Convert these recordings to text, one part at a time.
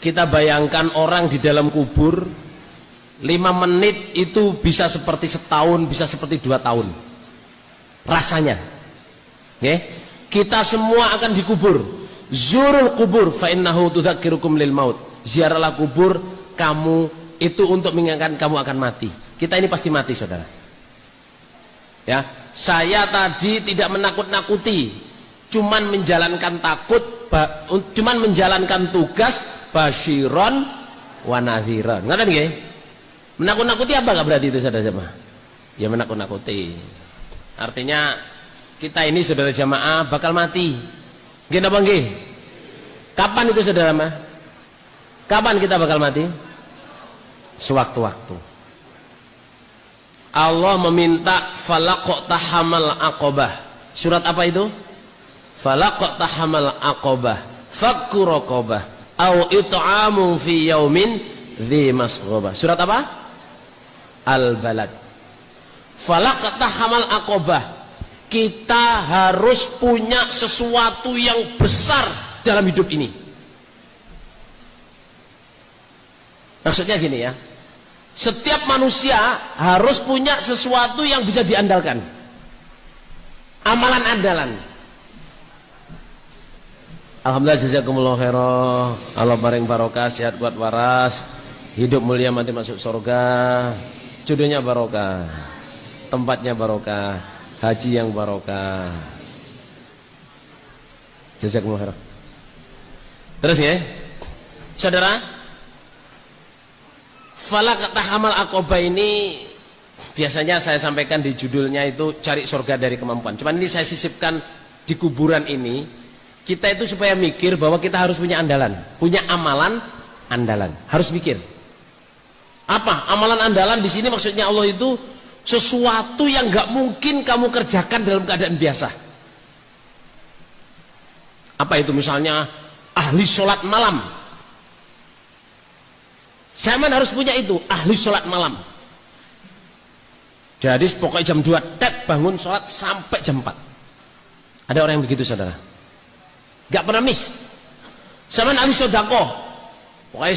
Kita bayangkan orang di dalam kubur 5 menit itu bisa seperti setahun, bisa seperti 2 tahun rasanya. Kita semua akan dikubur. Zurul kubur fa innahu tudzakirukum lil maut. Ziarahlah kubur, kamu itu untuk mengingatkan kamu akan mati. Kita ini pasti mati, saudara. Ya, saya tadi tidak menakut-nakuti, cuman menjalankan cuman menjalankan tugas basyiron wa nadhiran. Ngerti nggih? Menakut-nakuti apa enggak berarti itu, saudara jemaah? Ya menakut-nakuti. Artinya kita ini, saudara jamaah, bakal mati. Nggih napa nggih? Kapan itu, saudara jamaah? Kapan kita bakal mati? Sewaktu-waktu. Allah meminta falaqtahamal aqabah. Surat apa itu? Falaqtahamal aqabah fakku raqabah au it'amu fi yaumin dzi masghabah. Surat apa? Al-Balad. Falaqtahamal aqabah. Kita harus punya sesuatu yang besar dalam hidup ini. Maksudnya gini ya, setiap manusia harus punya sesuatu yang bisa diandalkan, amalan andalan. Alhamdulillah, jazakumullah khairan. Allah paring barokah, sehat kuat waras, hidup mulia mati masuk surga, jodohnya barokah, tempatnya barokah, haji yang barokah. Jazakumullah khairan. Terus ya, saudara, falaqtahamal aqabah ini biasanya saya sampaikan di judulnya itu cari surga dari kemampuan. Cuman ini saya sisipkan di kuburan ini, kita itu supaya mikir bahwa kita harus punya andalan, punya amalan andalan, harus mikir. Apa amalan andalan di sini? Maksudnya Allah itu sesuatu yang nggak mungkin kamu kerjakan dalam keadaan biasa. Apa itu? Misalnya ahli sholat malam. Zaman harus punya itu, ahli sholat malam. Jadi pokoknya jam 2 tet bangun sholat sampai jam 4. Ada orang yang begitu, saudara, gak pernah miss. Zaman ahli sodako, pokoknya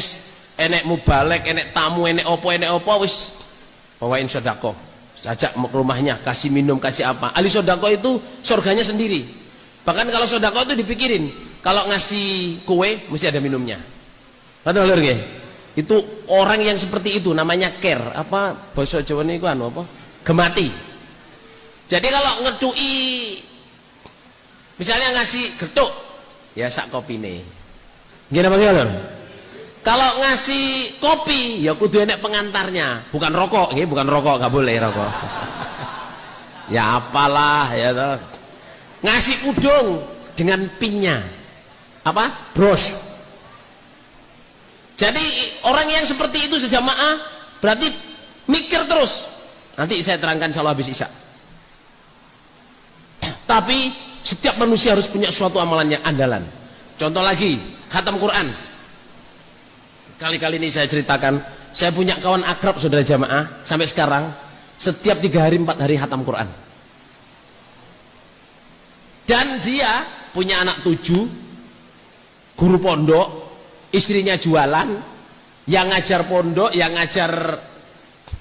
enek mubalek, enek tamu, enek opo wis bawain sodako, ajak ke rumahnya, kasih minum, kasih apa. Ahli sodako itu surganya sendiri. Bahkan kalau sodako itu dipikirin, kalau ngasih kue mesti ada minumnya. Betul nggih? Itu orang yang seperti itu namanya care. Apa bahasa Jawa niku anu apa? Gemati. Jadi kalau ngecui, misalnya ngasih getuk, ya sak kopine. Nggih napa nggih? Kalau ngasih kopi, ya kudu enek pengantarnya, bukan rokok, nggih, bukan rokok, enggak boleh rokok. Ya apalah ya toh. Ngasih udung dengan pinnya. Apa? Bros. Jadi orang yang seperti itu sejamaah berarti mikir terus. Nanti saya terangkan insyaallah habis isya. Tapi setiap manusia harus punya suatu amalan yang andalan. Contoh lagi, khatam Quran. Kali-kali ini saya ceritakan, saya punya kawan akrab, saudara jamaah, sampai sekarang setiap 3 hari 4 hari khatam Quran. Dan dia punya anak 7, guru pondok, istrinya jualan, yang ngajar pondok, yang ngajar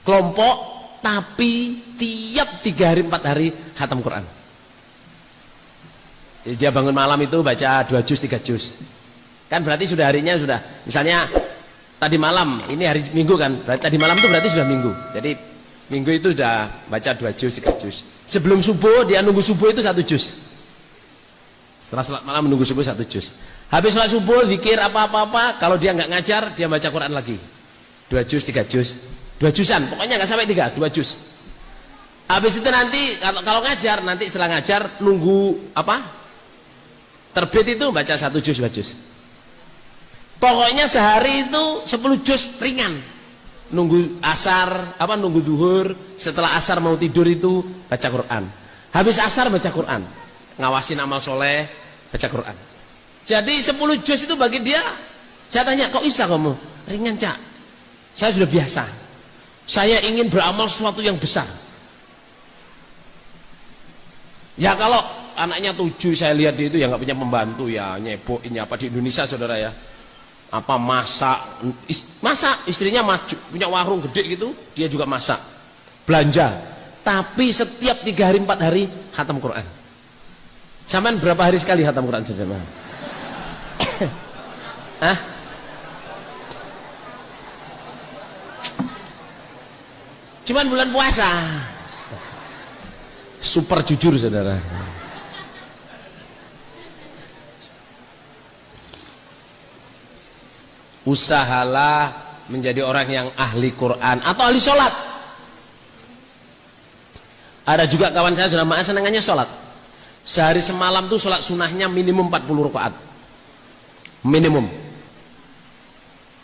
kelompok, tapi tiap 3 hari 4 hari khatam Quran. Jadi dia bangun malam itu baca 2 juz 3 juz. Kan berarti sudah harinya sudah, misalnya tadi malam, ini hari Minggu kan, berarti tadi malam itu berarti sudah Minggu. Jadi Minggu itu sudah baca 2 juz 3 juz. Sebelum subuh dia nunggu subuh itu 1 juz. Setelah sholat malam menunggu subuh 1 juz. Habis sholat subuh zikir apa-apa, kalau dia nggak ngajar dia baca Quran lagi 2 juz 3 juz, 2 juzan, pokoknya nggak sampai 3, 2 juz. Habis itu nanti kalau ngajar, nanti setelah ngajar nunggu apa terbit itu baca 1 juz 2 juz. Pokoknya sehari itu 10 juz ringan. Nunggu asar, nunggu zuhur, setelah asar mau tidur itu baca Quran. Habis asar baca Quran, ngawasin amal soleh, baca Quran. Jadi 10 juz itu bagi dia, saya tanya, kok bisa kamu? Ringan, Cak. Saya sudah biasa. Saya ingin beramal sesuatu yang besar. Ya kalau anaknya 7 saya lihat dia itu ya nggak punya pembantu ya, nyebok ini apa di Indonesia, saudara ya. apa masak istrinya punya warung gede gitu, dia juga masak, belanja, tapi setiap 3 hari 4 hari khatam Quran. Zaman berapa hari sekali khatam Quran saudara? Hah? Cuman bulan puasa. Super jujur saudara. Usahalah menjadi orang yang ahli Quran atau ahli sholat. Ada juga kawan saya sudah maaf senangannya sholat. Sehari semalam tuh sholat sunnahnya minimum 40 rakaat. Minimum.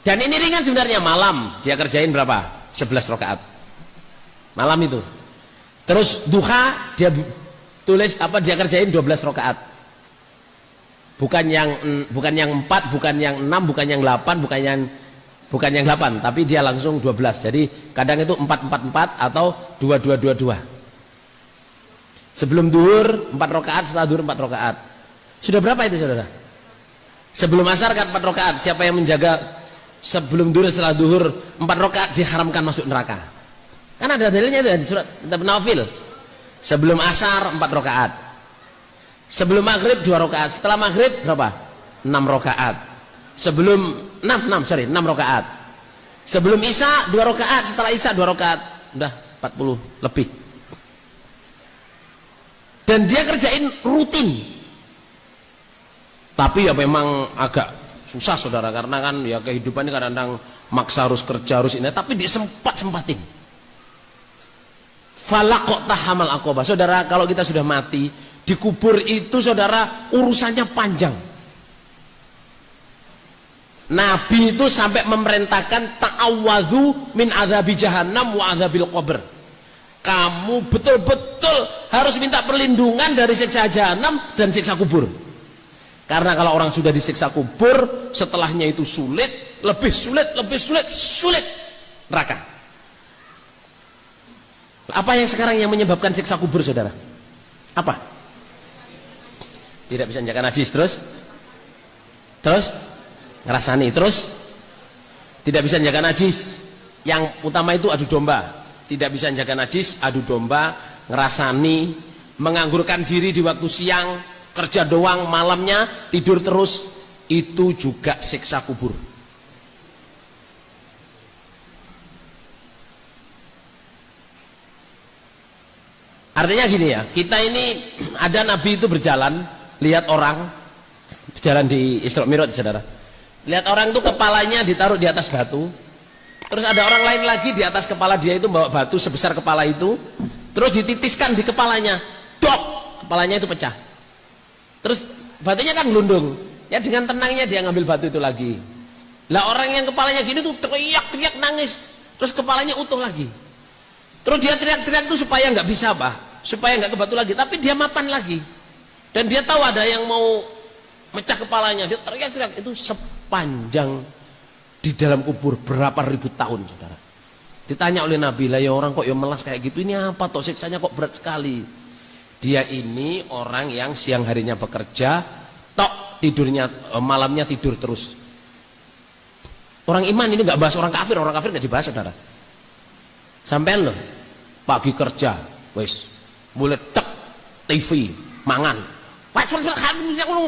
Dan ini ringan sebenarnya, malam dia kerjain berapa? 11 rakaat. Malam itu. Terus duha dia tulis apa, dia kerjain 12 rakaat. Bukan yang 4, bukan yang 6, bukan yang 8, bukan yang 8, tapi dia langsung 12. Jadi kadang itu 4-4-4 atau 2-2-2-2. Sebelum duhur 4 rakaat, setelah duhur 4 rakaat. Sudah berapa itu saudara? Sebelum asar kan 4 rakaat. Siapa yang menjaga sebelum duhur setelah duhur 4 rakaat diharamkan masuk neraka. Kan ada dalilnya itu di surat An-Nawafil. Sebelum asar 4 rakaat. Sebelum maghrib 2 rakaat. Setelah maghrib berapa? 6 rakaat. Sebelum 6 rakaat. Sebelum isya 2 rakaat. Setelah isya 2 rakaat. Udah 40 lebih. Dan dia kerjain rutin. Tapi ya memang agak susah saudara, karena kan ya kehidupan ini kadang-kadang maksa harus kerja harus ini, tapi disempat-sempatin. Falaqot tahamal aqobah. Saudara, kalau kita sudah mati dikubur itu saudara urusannya panjang. Nabi itu sampai memerintahkan ta'awwadhu min adzabi jahannam wa adzabil qabr. Kamu betul-betul harus minta perlindungan dari siksa jahanam dan siksa kubur. Karena kalau orang sudah disiksa kubur, setelahnya itu sulit, lebih sulit neraka. Apa yang sekarang yang menyebabkan siksa kubur saudara? Apa? Tidak bisa menjaga najis, terus ngerasani, terus tidak bisa menjaga najis. Yang utama itu adu domba. Tidak bisa menjaga najis, adu domba, ngerasani, menganggurkan diri di waktu siang, kerja doang, malamnya tidur terus, itu juga siksa kubur. Artinya gini ya, kita ini ada Nabi itu berjalan, lihat orang berjalan di Isra Mi'raj saudara, lihat orang itu kepalanya ditaruh di atas batu. Terus ada orang lain lagi di atas kepala dia itu bawa batu sebesar kepala itu, terus dititiskan di kepalanya, dok, kepalanya itu pecah. Terus batunya kan gelundung, ya dengan tenangnya dia ngambil batu itu lagi. Lah orang yang kepalanya gini tuh teriak-teriak nangis, terus kepalanya utuh lagi. Terus dia teriak-teriak tuh supaya nggak bisa supaya nggak ke batu lagi, tapi dia mapan lagi. Dan dia tahu ada yang mau mecah kepalanya, dia teriak-teriak itu sepanjang di dalam kubur berapa ribu tahun saudara. Ditanya oleh Nabi, lah ya orang kok ya melas kayak gitu, ini apa toh siksanya kok berat sekali? Dia ini orang yang siang harinya bekerja, tok tidurnya malamnya tidur terus. Orang iman ini nggak bahas orang kafir nggak dibahas saudara. Sampean loh, pagi kerja, wes, mulai tek TV, mangan,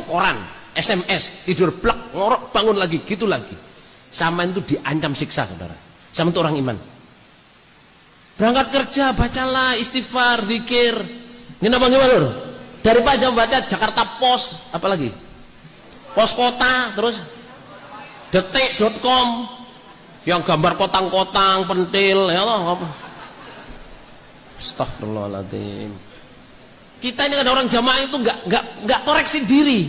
koran, SMS, tidur plek, ngorok, bangun lagi, gitu lagi. Sama itu diancam siksa saudara. Sama itu orang iman. Berangkat kerja, bacalah istighfar, zikir. Ini nama gimana? Dari pagi baca Jakarta Post, apalagi Pos Kota, terus detik.com yang gambar kotang-kotang, pentil, ya Allah. Astagfirullahaladzim. Kita ini ada orang jamaah itu nggak koreksi diri.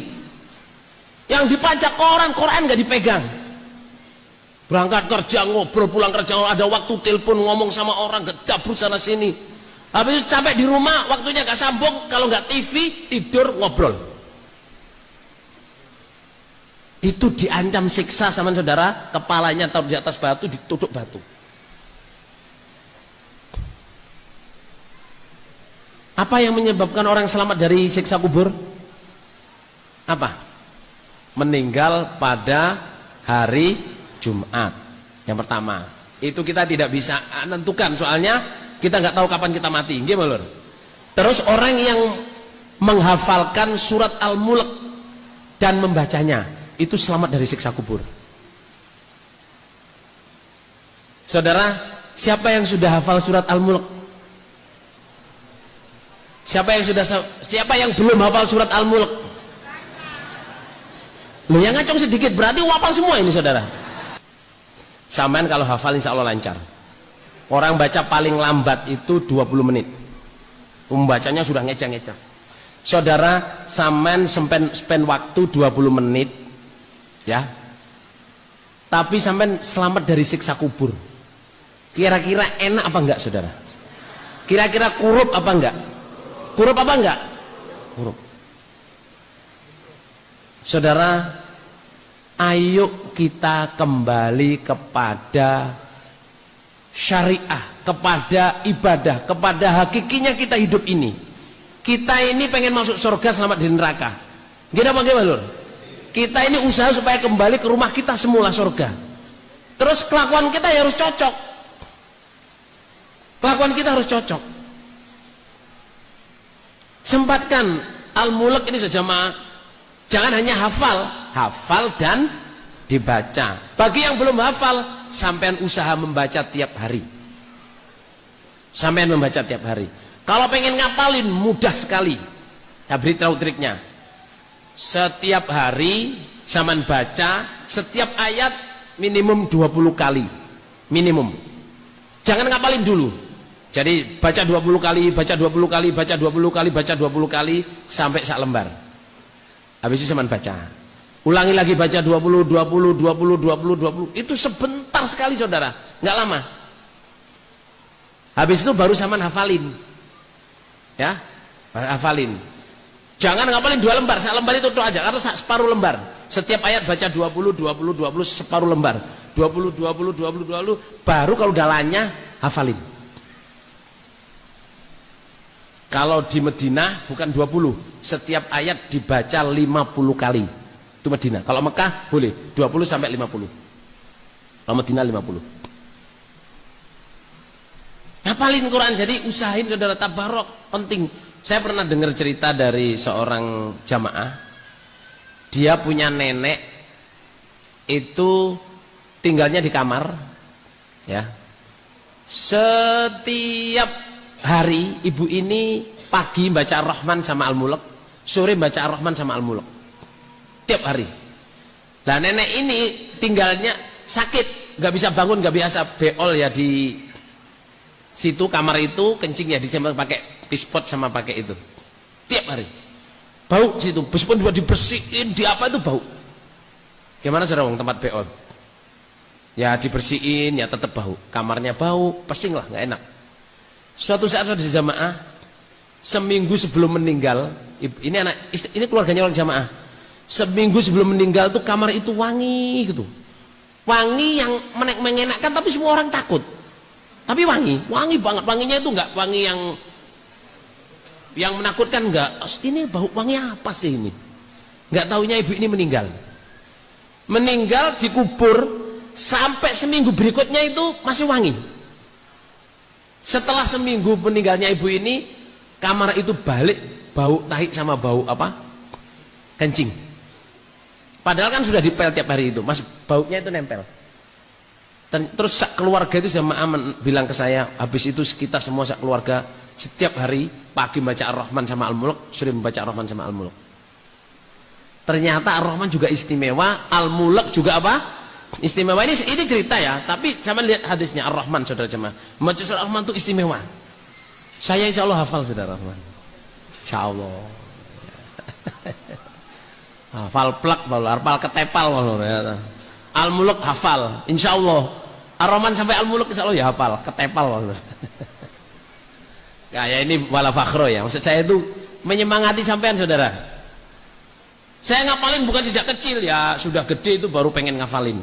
Yang dipajak koran nggak dipegang. Berangkat kerja ngobrol, pulang kerja ada waktu telepon ngomong sama orang, gedabrut sana sini. Habis itu sampai di rumah waktunya gak sambung, kalau nggak TV tidur ngobrol. Itu diancam siksa sama saudara, kepalanya taruh di atas batu, ditutup batu. Apa yang menyebabkan orang selamat dari siksa kubur? Apa? Meninggal pada Hari Jumat. Yang pertama. Itu kita tidak bisa menentukan, soalnya kita nggak tahu kapan kita mati. Nggih, Lur. Terus orang yang menghafalkan surat Al-Mulk dan membacanya, itu selamat dari siksa kubur. Saudara, siapa yang sudah hafal surat Al-Mulk? Siapa yang belum hafal surat Al-Mulk? Loh, yang ngacung sedikit, berarti hafal semua ini, saudara. Sampean kalau hafal insya Allah lancar. Orang baca paling lambat itu 20 menit. Pembacanya sudah ngejar-ngejar. Saudara, sampean spend waktu 20 menit, ya. Tapi sampean selamat dari siksa kubur. Kira-kira enak apa enggak, saudara? Kira-kira kurup apa enggak? Kurup apa enggak? Kurup. Saudara, ayo kita kembali kepada syariah, kepada ibadah, kepada hakikinya kita hidup ini. Kita ini pengen masuk surga, selamat dari neraka. Gimana bagaimana, Lur? Kita ini usaha supaya kembali ke rumah kita semula, surga. Terus kelakuan kita ya harus cocok. Kelakuan kita harus cocok. Sempatkan Al-Mulk ini saja, jamaah. Jangan hanya hafal dan dibaca. Bagi yang belum hafal, sampean usaha membaca tiap hari. Sampean membaca tiap hari. Kalau pengen ngapalin, mudah sekali. Ya, beritahu triknya. Setiap hari sampean baca setiap ayat minimum 20 kali. Minimum. Jangan ngapalin dulu. Jadi baca 20 kali, baca 20 kali, baca 20 kali, baca 20 kali sampai sak lembar. Habis itu sampean baca. Ulangi lagi baca 20, 20, 20, 20, 20. Itu sebentar sekali, saudara. Nggak lama. Habis itu baru sampean hafalin. Ya, hafalin. Jangan ngapalin 2 lembar, sak lembar itu aja, atau separuh lembar. Setiap ayat baca 20, 20, 20, separuh lembar. 20, 20, 20, 20, baru kalau dalannya hafalin. Kalau di Madinah bukan 20, setiap ayat dibaca 50 kali. Itu Madinah. Kalau Mekah boleh 20 sampai 50. Kalau Madinah 50. Hafalin Quran, jadi usahain, saudara, tabarok, penting. Saya pernah dengar cerita dari seorang jamaah. Dia punya nenek itu tinggalnya di kamar, ya. Setiap hari ibu ini pagi baca Ar-Rahman sama Al-Mulk, sore baca Ar-Rahman sama Al-Mulk. Tiap hari. Nah, nenek ini tinggalnya sakit, nggak bisa bangun, nggak biasa beol ya di situ kamar itu, kencing ya di sana pakai pispot sama pakai itu. Tiap hari. Bau situ, meskipun juga dibersihin, di apa itu bau. Gimana saudara tempat beol? Ya dibersihin, ya tetap bau. Kamarnya bau, pesing lah, nggak enak. Suatu saat sudah di jamaah, seminggu sebelum meninggal, ini keluarganya orang jamaah. Seminggu sebelum meninggal tuh kamar itu wangi gitu. Wangi yang mengenakan, tapi semua orang takut. Tapi wangi banget. Wanginya itu enggak wangi yang menakutkan, enggak. Ini bau wangi apa sih ini? Enggak taunya ibu ini meninggal. Meninggal dikubur, sampai seminggu berikutnya itu masih wangi. Setelah seminggu meninggalnya ibu ini, kamar itu balik bau tahi sama bau apa? Kencing. Padahal kan sudah dipel tiap hari itu, mas baunya itu nempel. Terus keluarga itu jamaah bilang ke saya, habis itu kita semua keluarga setiap hari pagi baca Ar-Rahman sama Al-Mulk, sering membaca Ar-Rahman sama Al-Mulk. Ternyata Ar-Rahman juga istimewa, Al-Mulk juga apa? Istimewa. Ini cerita ya, tapi sama lihat hadisnya Ar-Rahman, saudara jemaah. Membaca surah Ar-Rahman itu istimewa. Saya insya Allah hafal, saudara Rahman. Insya Allah. Hafal plak, hafal ketepal, Al-Mulk hafal, insya Allah. Ar-Rahman sampai Al-Mulk insya Allah ya hafal, ketepal. Ya ini wala fakhro ya. Maksud saya itu menyemangati sampean, saudara. Saya ngapalin bukan sejak kecil ya, sudah gede itu baru pengen ngafalin.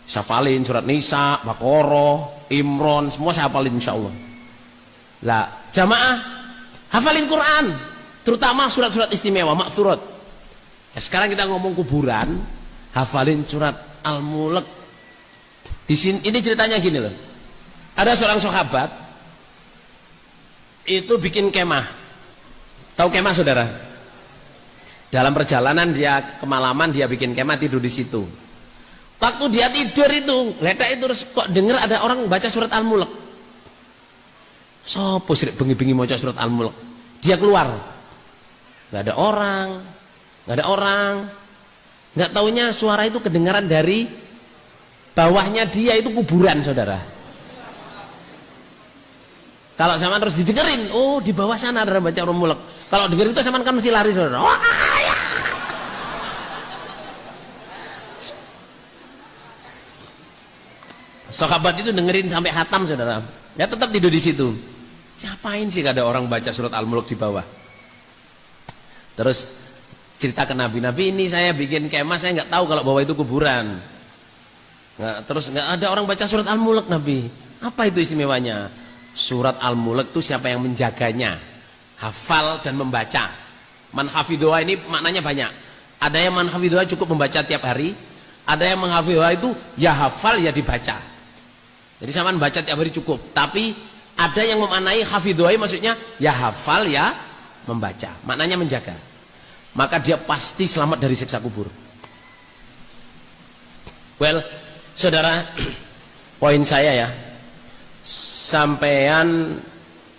Hafalin surat Nisa, Baqarah, Imran, semua saya hafalin insya Allah. Lah, jamaah hafalin Quran, terutama surat-surat istimewa, maksurat. Ya, sekarang kita ngomong kuburan, hafalin surat Al-Mulk. Di sini ini ceritanya gini loh. Ada seorang sahabat itu bikin kemah. Tahu kemah saudara? Dalam perjalanan dia kemalaman, dia bikin kemah, tidur di situ. Waktu dia tidur itu, ledak itu kok dengar ada orang baca surat Al-Mulk. Sopo sih bengi-bengi maca surat Al-Mulk. Dia keluar. Nggak ada orang. Nggak taunya suara itu kedengaran dari bawahnya dia itu kuburan, saudara. Kalau zaman terus didengerin, oh di bawah sana ada baca Al-Mulk. Kalau dengerin itu zaman kan mesti lari, saudara. Wah, ya. Sahabat itu dengerin sampai khatam, saudara. Ya tetap tidur di situ. Siapain sih ada orang baca surat Al-Mulk di bawah? Terus cerita ke Nabi ini saya bikin kemah, saya nggak tahu kalau bawah itu kuburan. Terus nggak ada orang baca surat Al-Mulk, Nabi. Apa itu istimewanya? Surat Al-Mulk itu siapa yang menjaganya, hafal dan membaca. Man hafidhoha ini maknanya banyak. Ada yang man hafidhoha cukup membaca tiap hari. Ada yang menghafidhoha itu ya hafal ya dibaca. Jadi sama baca tiap hari cukup. Tapi ada yang memaknai hafidhoha maksudnya ya hafal ya membaca. Maknanya menjaga. Maka dia pasti selamat dari siksa kubur. Well, saudara, poin saya ya, sampean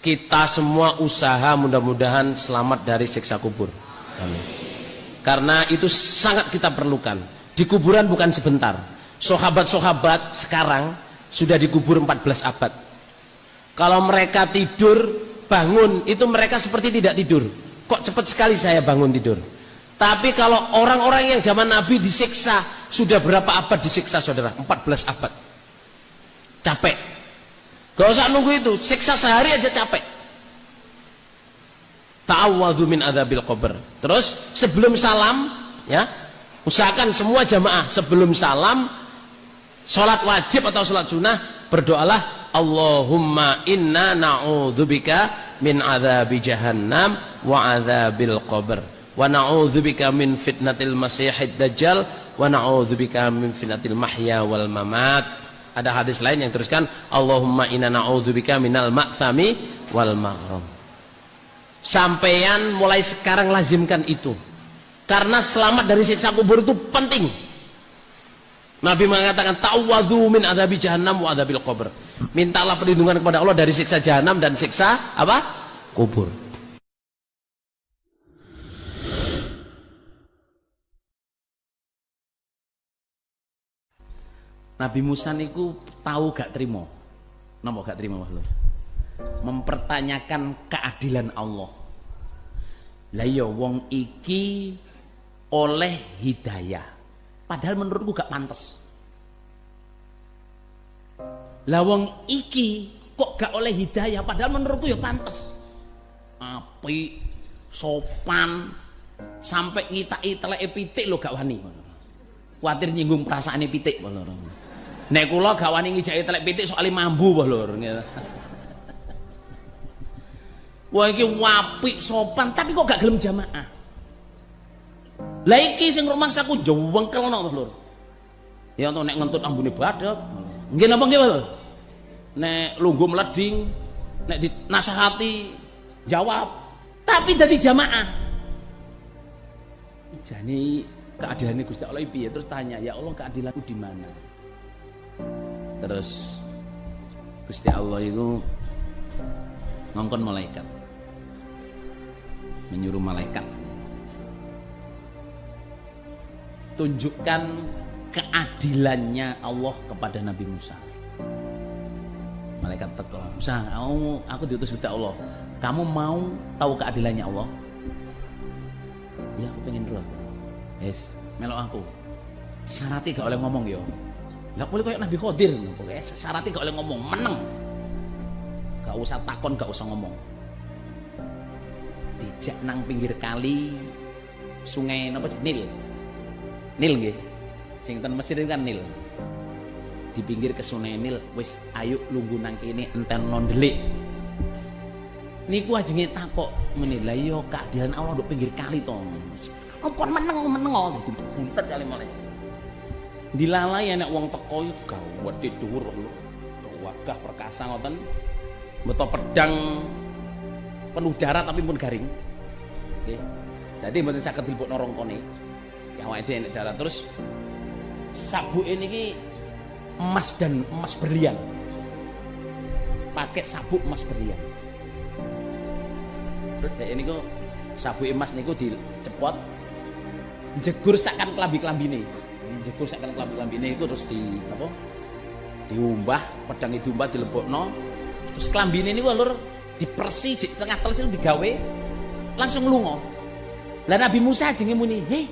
kita semua usaha mudah-mudahan selamat dari siksa kubur. Amin. Karena itu sangat kita perlukan. Di kuburan bukan sebentar. Sahabat-sahabat sekarang sudah dikubur 14 abad. Kalau mereka tidur, bangun, itu mereka seperti tidak tidur. Kok cepat sekali saya bangun tidur. Tapi kalau orang-orang yang zaman Nabi disiksa, sudah berapa abad disiksa, saudara? 14 abad. Capek. Gak usah nunggu itu, siksa sehari aja capek. Ta'awwadhu min adzabil qabr. Terus sebelum salam, ya, usahakan semua jamaah sebelum salam, sholat wajib atau sholat sunnah, berdoalah Allahumma inna na'udzubika min adzabi jahannam wa adzabil qabr wa na'udzubika min fitnatil masiihid dajjal wa na'udzubika min fitnatil mahya wal mamat. Ada hadis lain yang teruskan Allahumma inna na'udzubika minal ma'thami wal maghram. Sampeyan mulai sekarang lazimkan itu, karena selamat dari siksa kubur itu penting. Nabi mengatakan ta'awwadhu min adzabi jahannam wa adzabil qabr. Mintalah perlindungan kepada Allah dari siksa jahanam dan siksa apa? Kubur. Nabi Musa niku tahu gak terima. Napa gak terima makhluk? Mempertanyakan keadilan Allah. Lah ya wong iki oleh hidayah. Padahal menurutku gak pantas. Lah wong iki kok gak oleh hidayah, padahal menurutku ya pantas. Apik, sopan, sampai ngitaki teleke pitik lho gak wani. Kuwatir nyinggung perasaane pitik lho. Nek kula gak wani ngijaki telek pitik soalé mambu lho. Wah iki apik, sopan, tapi kok gak gelem jamaah. Lah iki sing rumangsaku jewengkelno lho. Ya nek ngentut ambune badak. Nggih napa nggih, Lur? Nek lungguh meleding, nek dinasihati jawab, tapi dadi jamaah. Jane keadilannya Gusti Allah piye? Terus tanya, ya Allah keadilanku di mana? Terus Gusti Allah itu ngongkon malaikat, menyuruh malaikat tunjukkan keadilannya Allah kepada Nabi Musa. Malaikat teko, Musa, aku diutus Gusti Allah, kamu mau tahu keadilannya Allah? Ya aku pengen roh. Yes, melok aku. Syaratnya gak oleh ngomong yo. Gak boleh kayak Nabi Khidir. Pokoknya syaratnya gak oleh ngomong, meneng. Gak usah takon, gak usah ngomong. Dijak nang pinggir kali sungai napa Nil. Nil nggih. Sing ten Mesir kan Nil. Di pinggir ke sungai Nil, wis ayo lungguh nang kene enten nondelik. Niku ajenge takok meneh, lha iya keadilan Allah nduk pinggir kali to. Kon meneng dadi buntet kali mulai. Dilalai enek wong teko iku gawedhe dhuwur lho. Wagah perkasa ngoten. Beto pedang penuh darah tapi pun garing. Nggih. Dadi mboten saged dilebokno rongkone. Ya awake dhewe enek darah terus sabuke niki emas dan emas berlian. Pakai sabuk emas berlian. Terus dhek niku sabuk emas niku dicepot jegur sakan klambi-klambine. Jegur sakan klambi-klambine itu terus di apa? Diumbah, pedang diumbah dilebokno. Terus klambine niku lur dipersi tengah teles itu digawe langsung lunga. Lah Nabi Musa jenenge muni, "Hei,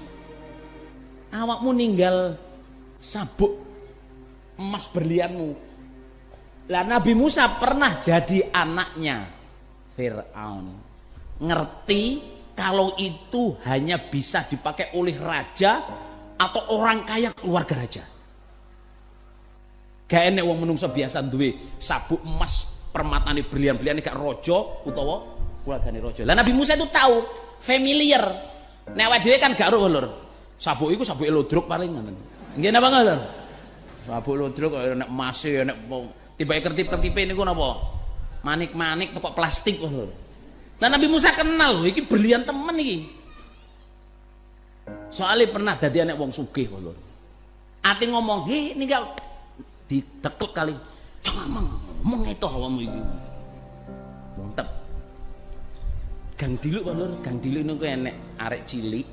awakmu ninggal sabuk emas berlianmu." Lah Nabi Musa pernah jadi anaknya Fir'aun. Ngerti kalau itu hanya bisa dipakai oleh raja atau orang kaya keluarga raja. Gak enek wong menungso biasa duwe sabuk emas permatane berlian-berlian gak raja utawa keluargane raja. Lah Nabi Musa itu tahu, familiar. Nek awake dhewe kan gak ero lur. Sabuk iku sabuke lodruk paling ngoten. Nggih napa ngoten? Sabuk lodruk nek emase nek tibake kertip-kertipe niku napa? Manik-manik teko plastik lho. Lah Nabi Musa kenal lho, iki berlian temen iki. Soalnya pernah dadi anak wong sugih lho. Ati ngomong, "He, ninggal didekel kali. Jangan ngomong itu awakmu iki." Montep. Gang Diluk lho, Gang Diluk niku enek arek cilik.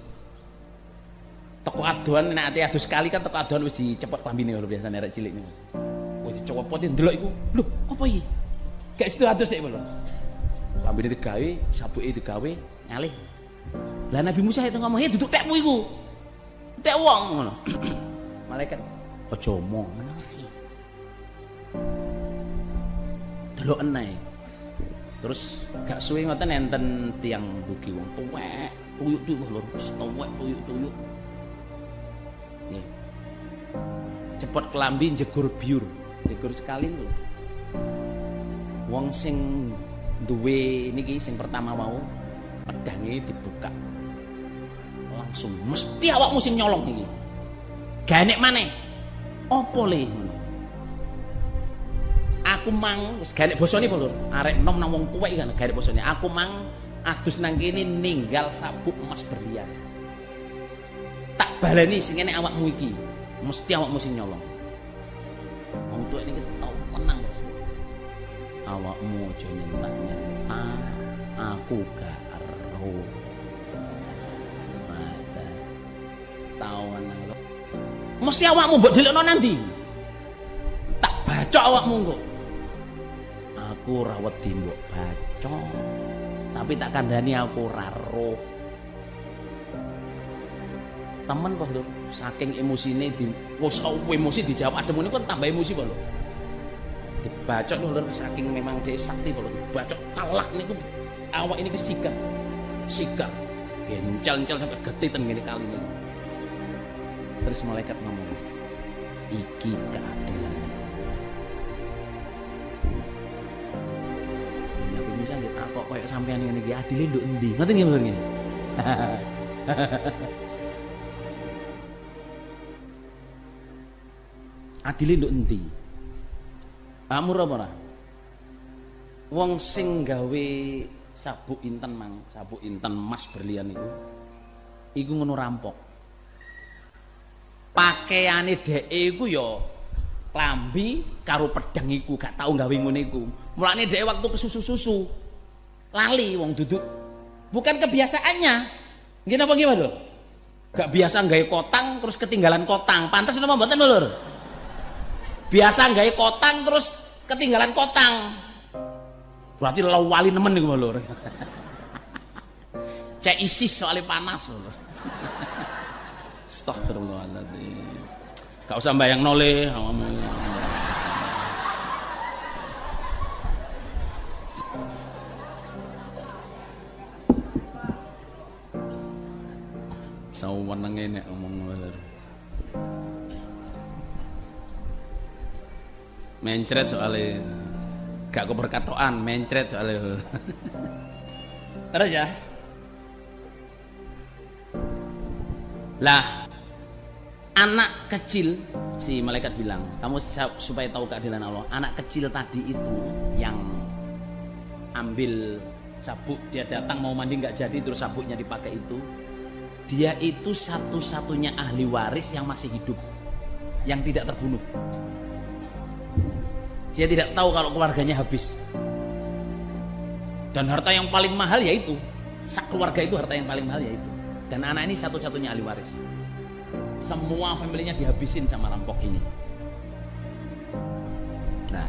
Teko adohan nek ati adu sekali kan teko adohan wis dicepot klambine lho biasane arek cilik niku. Wis dicopot ndelok iku. Lho, apa iki? Gak situ adus sik lho. Klambine digawe, sabuke digawe, ngalih. Lah Nabi Musa itu ngomong, "Hei, duduk tekmu iku." Tek wong ngono. Malaikat, "Aja omong ngono iki." Delok enae. Terus gak suwe ngoten enten tiyang dugi wong tuwek, tuyuk-tuyuk lho, tuwek tuyuk-tuyuk. Nggih. Cepot kelambi jegur biur. Jegur sekali lho. Wong sing duwe niki sing pertama mau pedange dibuka. Langsung mesti awakmu sing nyolong iki. Gak enek maneh. Apa le? Aku mang wis gak enek bosone po lho. Arek enom nang wong tuwek iki kan gak enek bosone. Aku mang adus nang kene ninggal sabuk emas berlian. Tak baleni sing enek awakmu iki. Mesti awakmu sing nyolong. Wong tuwek niki tau menang. Awakmu aja nyentak-nyentak. Aku gak ero. Mata tawan lho. Mesti awakmu mbok delokno nanti. Tak bacok awakmu kok. Aku ora wedi mbok bacok. Tapi tak kandhani aku ora ero. Temen kok lho, saking emosine emosi dijawab adem niku tambah emosi kok lho. Dibacok lho saking memang dia sakti kok dibacok calak niku awak ini kesikap gencel-gencel sampai getitan gini kali ini. Terus malaikat ngomong, "Iki keadilan." Nabi Musa ditakok koyo sampean ngene iki adile nduk endi? Ngoten nggih bener ngene. Adile nduk endi? Amur apa ora? Wong sing gawe sabuk inten mang, sabuk inten emas berlian iku ngono rampok. Pakaiane dheke iku ya klambi karo pedang iku, gak tau gawe ngono iku. Mulane dheke waktu kesusu-susu lali wong duduk. Bukan kebiasaannya. Nggih napa nggih, Lur? Gak biasa gawe kotang terus ketinggalan kotang. Pantes napa mboten, Lur? Biasa gawe kotang terus ketinggalan kotang. Berarti wali nemen niku lho. Cek isi soalnya panas lho. Astagfirullahaladzim. Gak usah bayang nole. Sawan nang ngene ngomong lho. Mencret soalnya gak keberkatoan, mencret soalnya. Terus ya. Lah anak kecil, si malaikat bilang, kamu supaya tahu keadilan Allah, anak kecil tadi itu yang ambil sabuk, dia datang mau mandi nggak jadi, terus sabuknya dipakai itu, dia itu satu-satunya ahli waris yang masih hidup, yang tidak terbunuh. Dia tidak tahu kalau keluarganya habis. Dan harta yang paling mahal yaitu, keluarga itu harta yang paling mahal yaitu. Dan anak ini satu-satunya ahli waris. Semua familinya dihabisin sama rampok ini. Nah,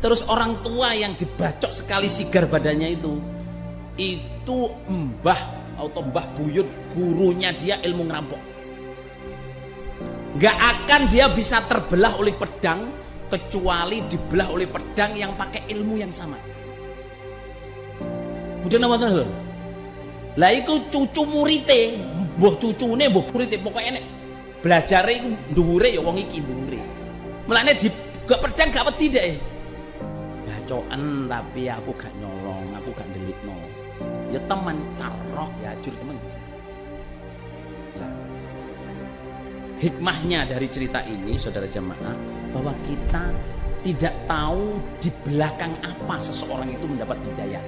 terus orang tua yang dibacok sekali sigar badannya itu mbah atau mbah buyut, gurunya dia ilmu ngerampok. Gak akan dia bisa terbelah oleh pedang kecuali dibelah oleh pedang yang pakai ilmu yang sama. Kemudian apa tuh? Lah itu cucu murite, mbah cucune mbah murite, pokoknya nek belajare iku dhuwure ya wong iki dhuwure. Mulane gak pedang gak wedi dek. Bacoken tapi aku gak nyolong, aku gak ndelikno. Ya teman carok ya ajur teman. Nah, hikmahnya dari cerita ini saudara jamaah bahwa kita tidak tahu di belakang apa seseorang itu mendapat hidayah.